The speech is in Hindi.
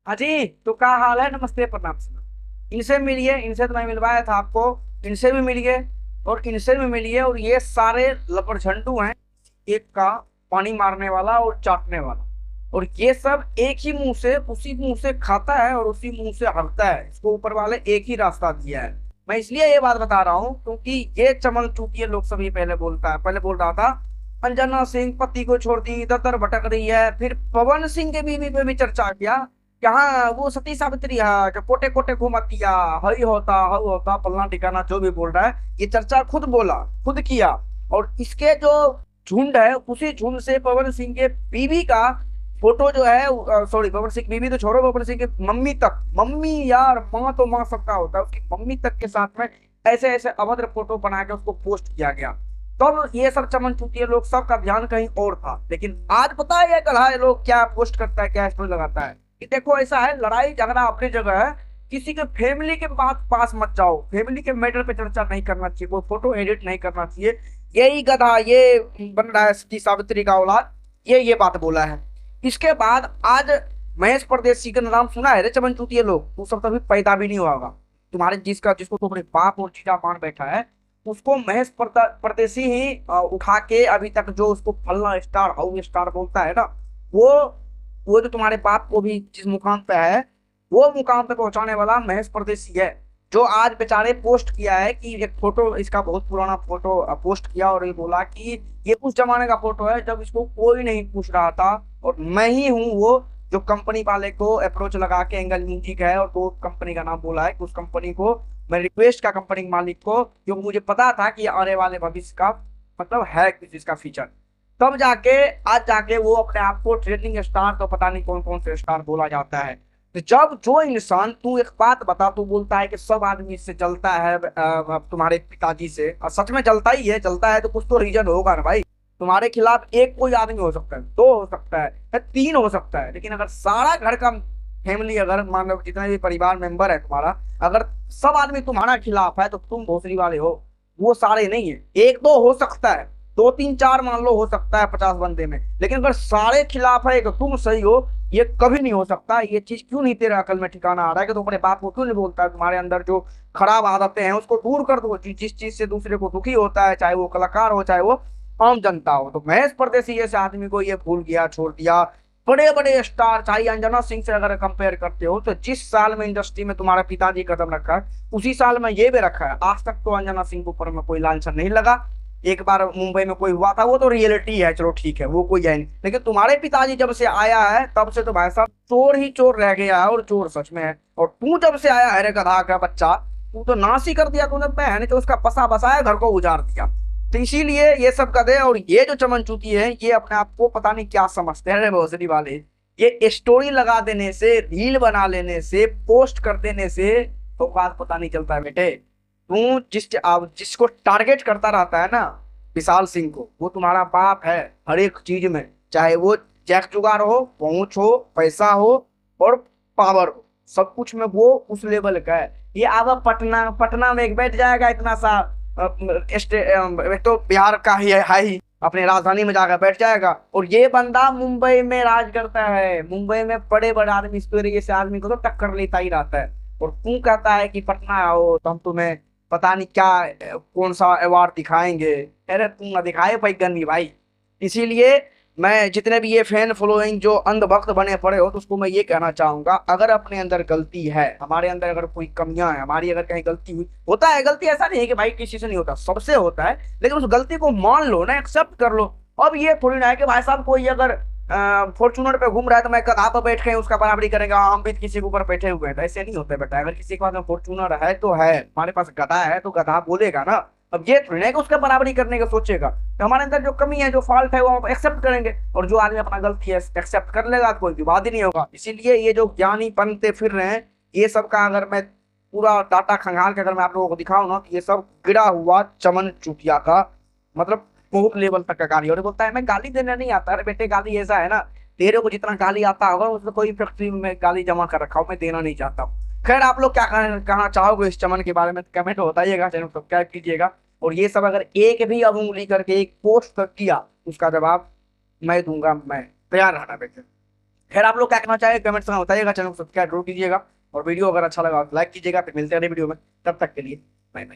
हाँ जी, तो क्या हाल है? नमस्ते, प्रणाम सर। इनसे मिलिए, इनसे तो मैं मिलवाया था आपको। इनसे भी मिलिए और इनसे भी मिलिए। और ये सारे लपड़झंडू हैं, एक का पानी मारने वाला और चाटने वाला। और ये सब एक ही मुंह से, उसी मुंह से खाता है और उसी मुंह से हटता है। इसको ऊपर वाले एक ही रास्ता दिया है। मैं इसलिए ये बात बता रहा हूँ क्योंकि ये चमन चूतिए लोग सभी पहले बोल रहा था अंजना सिंह पति को छोड़ दी, दर भटक रही है। फिर पवन सिंह के बीवी पे भी चर्चा किया कि हाँ वो सती सावित्री है कि कोटे कोटे घुमातिया, हई होता पलना ठिकाना जो भी बोल रहा है। ये चर्चा खुद बोला, खुद किया। और इसके जो झुंड है, उसी झुंड से पवन सिंह के बीवी का फोटो जो है, सॉरी पवन सिंह बीवी तो छोड़ो, पवन सिंह की मम्मी तक, मम्मी यार, माँ तो माँ सबका होता है, उसकी मम्मी तक के साथ में ऐसे ऐसे अभद्र फोटो बना के उसको पोस्ट किया गया। तब ये सब चमन चूतिए लोग सबका ध्यान कहीं और था। लेकिन आज पता है ये गधा लोग क्या पोस्ट करता है, क्या स्टोरी लगाता है कि देखो ऐसा है, लड़ाई झगड़ा अपनी जगह है, किसी के फैमिली के बात पास मत जाओ, फैमिली के मैटर पे चर्चा नहीं करना चाहिए, वो फोटो एडिट नहीं करना चाहिए। यही गधा ये बन रहा है सती सावित्री का औलाद। ये बात बोला है। इसके बाद आज महेश परदेसी का नाम सुना है रे चमन चूतिए लोग? तू सब तभी पैदा भी नहीं होगा। तुम्हारे जिसको तू अपने बाप और जीजा मान बैठा है, उसको महेश परदेसी ही उठा के अभी तक जो उसको फलना स्टार हाउ स्टार बोलता है ना, वो वो जो तुम्हारे बाप को भी जिस मुकाम पे है, वो मुकाम पे पहुंचाने वाला महेश परदेसी है। जो आज बेचारे पोस्ट किया है कि एक फोटो, इसका बहुत पुराना फोटो पोस्ट किया और ये बोला कि ये उस जमाने का फोटो है जब इसको कोई नहीं पूछ रहा था और मैं ही हूँ वो जो कंपनी वाले को अप्रोच लगा के, एंगल म्यूजिक है और तो कंपनी का नाम बोला है कि उस कंपनी को मैं रिक्वेस्ट का कंपनी के मालिक को, क्योंकि मुझे पता था कि आने वाले भविष्य का मतलब है किस चीज का फीचर। तब जाके आज जाके वो अपने आप को ट्रेंडिंग स्टार, तो पता नहीं कौन कौन से स्टार बोला जाता है। तो जब जो इंसान, तू एक बात बता, तू बोलता है कि सब आदमी इससे जलता है तुम्हारे पिताजी से, और सच में जलता ही है, जलता है तो कुछ तो रीजन होगा ना भाई। तुम्हारे खिलाफ एक कोई आदमी हो सकता है, दो हो सकता है या तीन हो सकता है, लेकिन अगर सारा घर का फैमिली, अगर मान लो जितने भी परिवार मेंबर है तुम्हारा, अगर सब आदमी तुम्हारा खिलाफ है तो तुम भोसड़ी वाले हो। वो सारे नहीं है, एक दो हो सकता है, दो तीन चार मान लो हो सकता है 50 बंदे में, लेकिन अगर सारे खिलाफ है तो तुम सही हो, ये कभी नहीं हो सकता। ये चीज क्यों नहीं तेरे अकल में ठिकाना आ रहा है कि तुम अपने बाप को क्यों नहीं बोलता है? तुम्हारे अंदर जो खराब आदतें हैं उसको दूर कर दो। जिस चीज से दूसरे को दुखी होता है, चाहे वो कलाकार हो चाहे वो आम जनता हो, तो महेश परदेसी जैसे आदमी को ये भूल गया, छोड़ दिया। बड़े बड़े स्टार, चाहे अंजना सिंह से अगर कंपेयर करते हो, तो जिस साल में इंडस्ट्री में तुम्हारा पिताजी कदम रखा है, उसी साल में ये भी रखा है। आज तक तो अंजना सिंह के ऊपर में कोई लांछन नहीं लगा। एक बार मुंबई में कोई हुआ था, वो तो रियलिटी है, चलो ठीक है, वो कोई है नहीं। लेकिन तुम्हारे पिताजी जब से आया है तब से तो भाई साहब चोर ही चोर रह गया है, और चोर सच में है। और तू जब से आया है रे गधा का बच्चा, तू तो नाश ही कर दिया तूने। बहन तो उसका बसा बसाया घर को उजाड़ दिया। तो इसीलिए ये सब गधे और ये जो चमन चूती है, ये अपने आप को पता नहीं क्या समझते हैं रे भोसड़ी वाले। ये स्टोरी लगा देने से, रील बना लेने से, पोस्ट कर देने से तो बात पता नहीं चलता है बेटे। तू जिसको टारगेट करता रहता है ना, विशाल सिंह को, वो तुम्हारा बाप है हर एक चीज में। चाहे वो जैक जुगाड़ हो, पहुंच हो, पैसा हो और पावर हो, सब कुछ में वो उस लेवल का है। ये अब पटना पटना में एक बैठ जाएगा इतना सा एक तो बिहार का ही है ही, अपने राजधानी में जाकर बैठ जाएगा। और ये बंदा मुंबई में राज करता है। मुंबई में बड़े बड़े आदमी, इस तरीके से आदमी को तो टक्कर लेता ही रहता है। और तू कहता है कि पटना आओ तो हम तुम्हें पता नहीं क्या कौन सा अवार्ड दिखाएंगे। अरे तू ना दिखाए पैगनी भाई। इसीलिए मैं जितने भी ये फैन फॉलोइंग जो अंधभक्त बने पड़े हो, तो उसको मैं ये कहना चाहूंगा, अगर अपने अंदर गलती है, हमारे अंदर अगर कोई कमियां है, हमारी अगर कहीं गलती हुई, होता है गलती, ऐसा नहीं है कि भाई किसी से नहीं होता, सबसे होता है, लेकिन उस गलती को मान लो ना, एक्सेप्ट कर लो। अब ये थोड़ी ना है कि भाई साहब कोई अगर फॉर्चूनर पे घूम रहा है तो मैं गधा पे बैठ के उसका बराबरी करेंगे, हम भी किसी के ऊपर बैठे हुए हैं, तो ऐसे नहीं होता बेटा। अगर किसी के पास फॉर्चूनर है तो है, हमारे पास गधा है तो गधा बोलेगा ना। अब ये थोड़ी ना कि उसका बराबरी करने का सोचेगा। तो हमारे अंदर जो कमी है, जो फॉल्ट है, वो हम एक्सेप्ट करेंगे, और जो आदमी अपना गलती है एक्सेप्ट कर लेगा तो कोई विवाद ही नहीं होगा। इसीलिए ये जो ज्ञानी बनते फिर रहे हैं, ये सब का अगर मैं पूरा डाटा खंगाल के अगर मैं आप लोगों को दिखाऊं ना, तो ये सब गिरा हुआ चमन चूतिया का मतलब बहुत लेवल तक का गाली। और बोलता है मैं गाली देने नहीं आता। अरे बेटे गाली ऐसा है ना, तेरे को जितना गाली आता होगा उसमें कोई फैक्ट्री में गाली जमा कर रखा हूं, मैं देना नहीं चाहता हूँ। खैर आप लोग क्या कहना चाहोगे इस चमन के बारे में, कमेंट बताइएगा, चैनल सब्सक्राइब कीजिएगा। और ये सब अगर एक भी अब उंगली करके एक पोस्ट तक किया, उसका जवाब मैं दूंगा। मैं तैयार रहना बेटे। खैर आप लोग क्या कहना चाहेंगे कमेंट्स में बताइएगा, चैनल को सब्सक्राइब जरूर कीजिएगा और वीडियो अगर अच्छा लगा तो लाइक कीजिएगा। फिर मिलते हैं अगले वीडियो में, तब तक के लिए बाय बाय।